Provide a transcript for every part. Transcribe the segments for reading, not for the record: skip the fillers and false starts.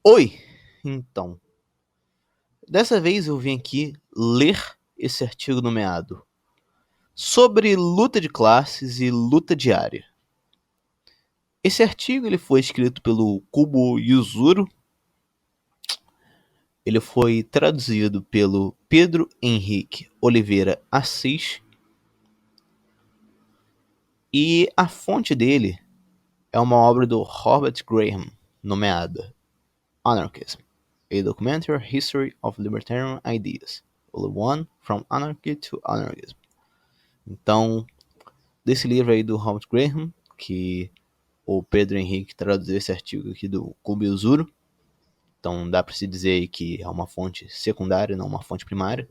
Oi! Então, dessa vez eu vim aqui ler esse artigo nomeado sobre luta de classes e luta diária. Esse artigo ele foi escrito pelo Kubo Yuzuru, ele foi traduzido pelo Pedro Henrique Oliveira Assis e a fonte dele é uma obra do Robert Graham nomeada Anarchism, A Documentary History of Libertarian Ideas, Volume 1, From Anarchy to Anarchism. Então, desse livro aí do Robert Graham, que o Pedro Henrique traduziu esse artigo aqui do Kubo Yuzuru, então dá para se dizer aí que é uma fonte secundária, não uma fonte primária,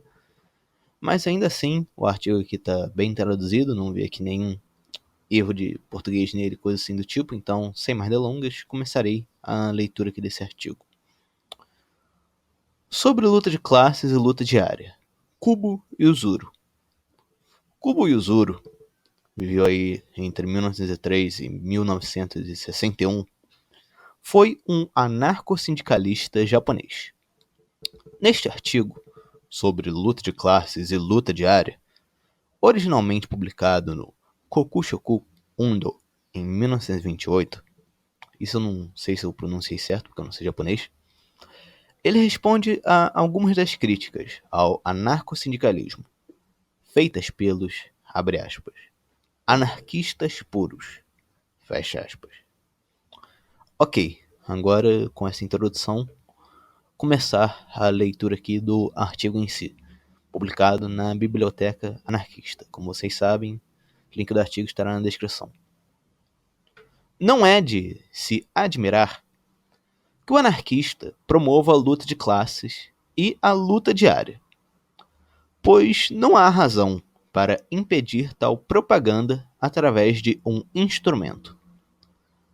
mas ainda assim o artigo aqui está bem traduzido, não vi aqui nenhum erro de português nele, coisa assim do tipo, então sem mais delongas, começarei a leitura aqui desse artigo. Sobre luta de classes e luta diária. Kubo Yuzuru. Kubo Yuzuru viveu aí entre 1903 e 1961, foi um anarcossindicalista japonês. Neste artigo, sobre luta de classes e luta diária, originalmente publicado no Kokushoku Undo em 1928, isso eu não sei se eu pronunciei certo, porque eu não sei japonês, ele responde a algumas das críticas ao anarcossindicalismo, feitas pelos, abre aspas, anarquistas puros, fecha aspas. Ok, agora com essa introdução, começar a leitura aqui do artigo em si, publicado na Biblioteca Anarquista. Como vocês sabem, o link do artigo estará na descrição. Não é de se admirar que o anarquista promova a luta de classes e a luta diária, pois não há razão para impedir tal propaganda através de um instrumento.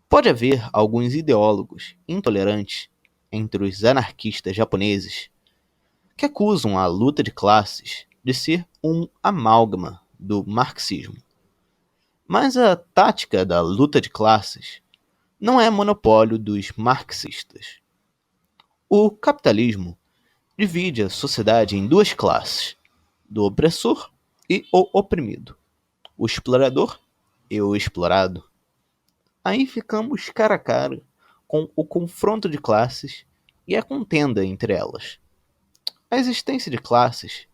Pode haver alguns ideólogos intolerantes entre os anarquistas japoneses que acusam a luta de classes de ser um amálgama do marxismo. Mas a tática da luta de classes não é monopólio dos marxistas. O capitalismo divide a sociedade em duas classes, do opressor e o oprimido, o explorador e o explorado. Aí ficamos cara a cara com o confronto de classes e a contenda entre elas. A existência de classes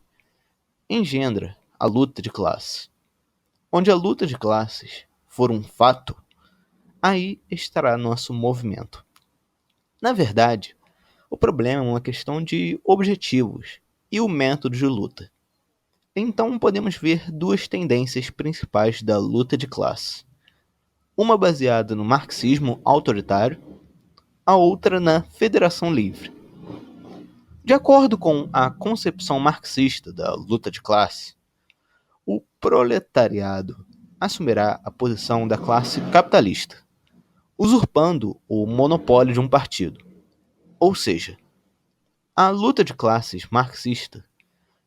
engendra a luta de classes. Onde a luta de classes for um fato, aí estará nosso movimento. Na verdade, o problema é uma questão de objetivos e o método de luta. Então podemos ver duas tendências principais da luta de classe. Uma baseada no marxismo autoritário, a outra na Federação Livre. De acordo com a concepção marxista da luta de classe, o proletariado assumirá a posição da classe capitalista, usurpando o monopólio de um partido. Ou seja, a luta de classes marxista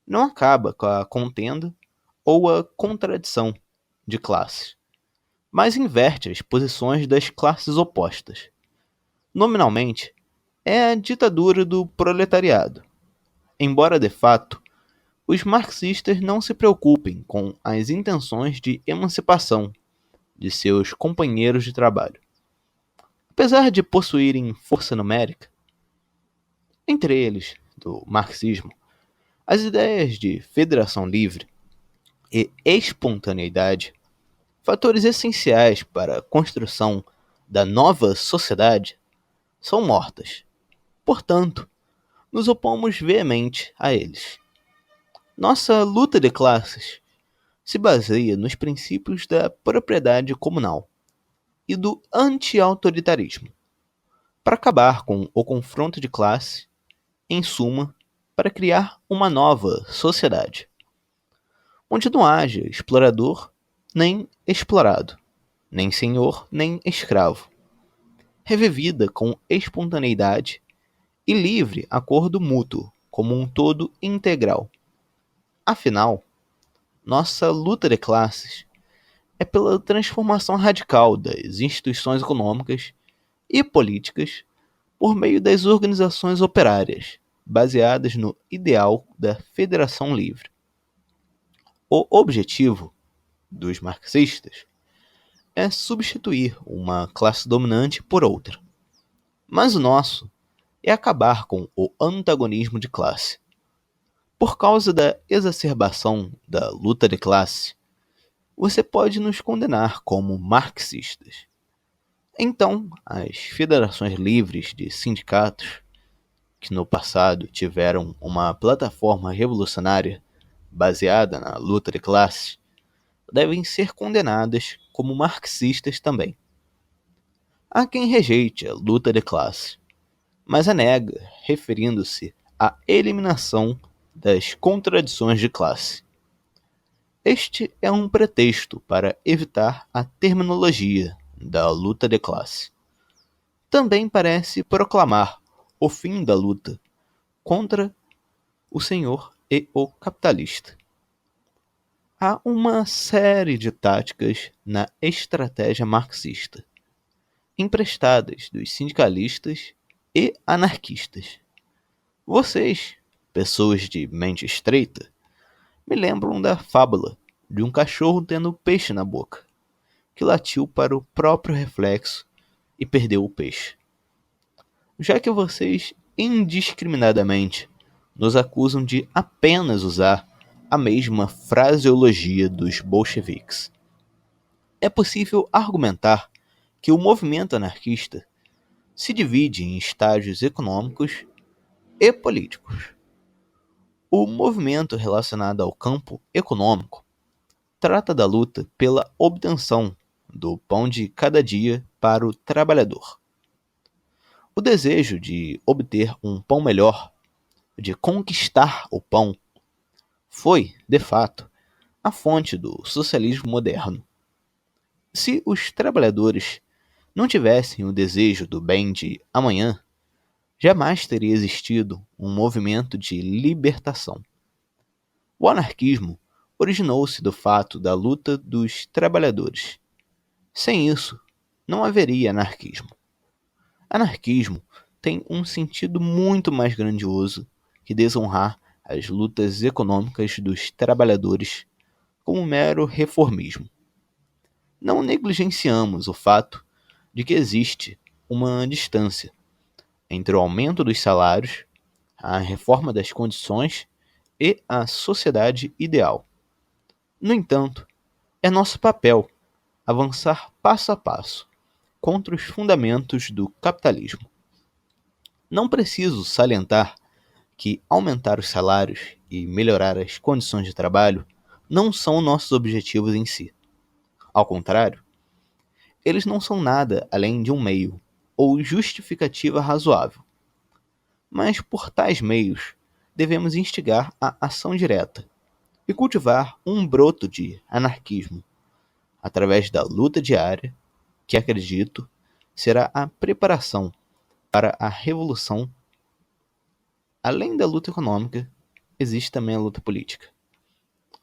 não acaba com a contenda ou a contradição de classes, mas inverte as posições das classes opostas. Nominalmente, é a ditadura do proletariado, embora de fato os marxistas não se preocupem com as intenções de emancipação de seus companheiros de trabalho. Apesar de possuírem força numérica, entre eles, do marxismo, as ideias de federação livre e espontaneidade, fatores essenciais para a construção da nova sociedade, são mortas. Portanto, nos opomos veemente a eles. Nossa luta de classes se baseia nos princípios da propriedade comunal e do anti-autoritarismo, para acabar com o confronto de classe, em suma, para criar uma nova sociedade, onde não haja explorador nem explorado, nem senhor nem escravo, revivida com espontaneidade e livre acordo mútuo como um todo integral. Afinal, nossa luta de classes é pela transformação radical das instituições econômicas e políticas por meio das organizações operárias, baseadas no ideal da Federação Livre. O objetivo dos marxistas é substituir uma classe dominante por outra, mas o nosso é acabar com o antagonismo de classe. Por causa da exacerbação da luta de classe, você pode nos condenar como marxistas. Então, as federações livres de sindicatos, que no passado tiveram uma plataforma revolucionária baseada na luta de classes, devem ser condenadas como marxistas também. Há quem rejeite a luta de classe, mas a nega, referindo-se à eliminação das contradições de classe. Este é um pretexto para evitar a terminologia da luta de classe. Também parece proclamar o fim da luta contra o senhor e o capitalista. Há uma série de táticas na estratégia marxista, emprestadas dos sindicalistas e anarquistas. Vocês, pessoas de mente estreita, me lembram da fábula de um cachorro tendo peixe na boca, que latiu para o próprio reflexo e perdeu o peixe. Já que vocês indiscriminadamente nos acusam de apenas usar a mesma fraseologia dos bolcheviques, é possível argumentar que o movimento anarquista se divide em estágios econômicos e políticos. O movimento relacionado ao campo econômico trata da luta pela obtenção do pão de cada dia para o trabalhador. O desejo de obter um pão melhor, de conquistar o pão, foi, de fato, a fonte do socialismo moderno. Se os trabalhadores não tivessem o desejo do bem de amanhã, jamais teria existido um movimento de libertação. O anarquismo originou-se do fato da luta dos trabalhadores. Sem isso, não haveria anarquismo. Anarquismo tem um sentido muito mais grandioso que desonrar as lutas econômicas dos trabalhadores como um mero reformismo. Não negligenciamos o fato de que existe uma distância entre o aumento dos salários, a reforma das condições e a sociedade ideal. No entanto, é nosso papel avançar passo a passo contra os fundamentos do capitalismo. Não preciso salientar que aumentar os salários e melhorar as condições de trabalho não são nossos objetivos em si. Ao contrário, eles não são nada além de um meio ou justificativa razoável. Mas por tais meios, devemos instigar a ação direta e cultivar um broto de anarquismo através da luta diária, que acredito será a preparação para a revolução. Além da luta econômica, existe também a luta política.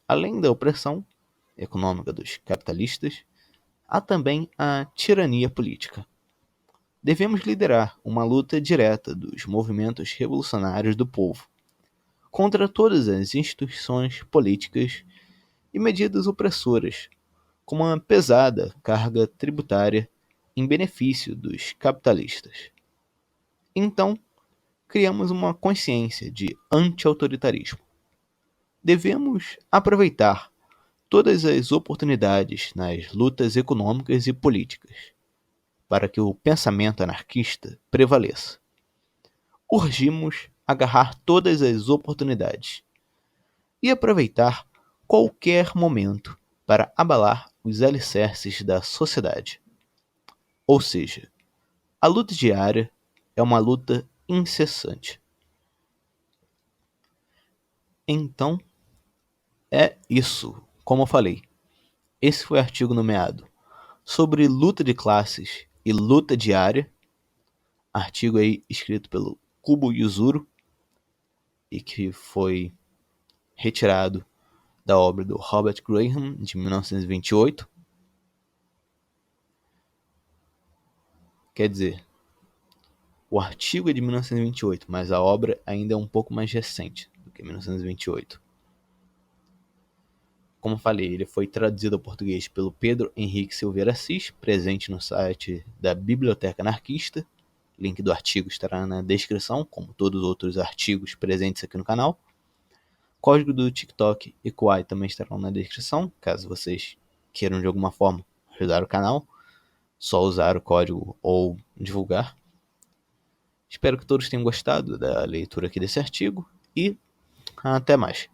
Além da opressão econômica dos capitalistas, há também a tirania política. Devemos liderar uma luta direta dos movimentos revolucionários do povo contra todas as instituições políticas e medidas opressoras, como uma pesada carga tributária em benefício dos capitalistas. Então, criamos uma consciência de anti-autoritarismo. Devemos aproveitar todas as oportunidades nas lutas econômicas e políticas para que o pensamento anarquista prevaleça. Urgimos agarrar todas as oportunidades e aproveitar qualquer momento para abalar os alicerces da sociedade. Ou seja, a luta diária é uma luta incessante. Então, é isso. Como eu falei, esse foi o artigo nomeado sobre luta de classes e luta diária, artigo aí escrito pelo Kubo Yuzuru e que foi retirado da obra do Robert Graham, de 1928. Quer dizer, O artigo é de 1928, mas a obra ainda é um pouco mais recente do que 1928. Como falei, ele foi traduzido ao português pelo Pedro Henrique Silveira Assis, presente no site da Biblioteca Anarquista. Link do artigo estará na descrição, como todos os outros artigos presentes aqui no canal. Código do TikTok e Kwai também estarão na descrição, caso vocês queiram de alguma forma ajudar o canal. Só usar o código ou divulgar. Espero que todos tenham gostado da leitura aqui desse artigo e até mais.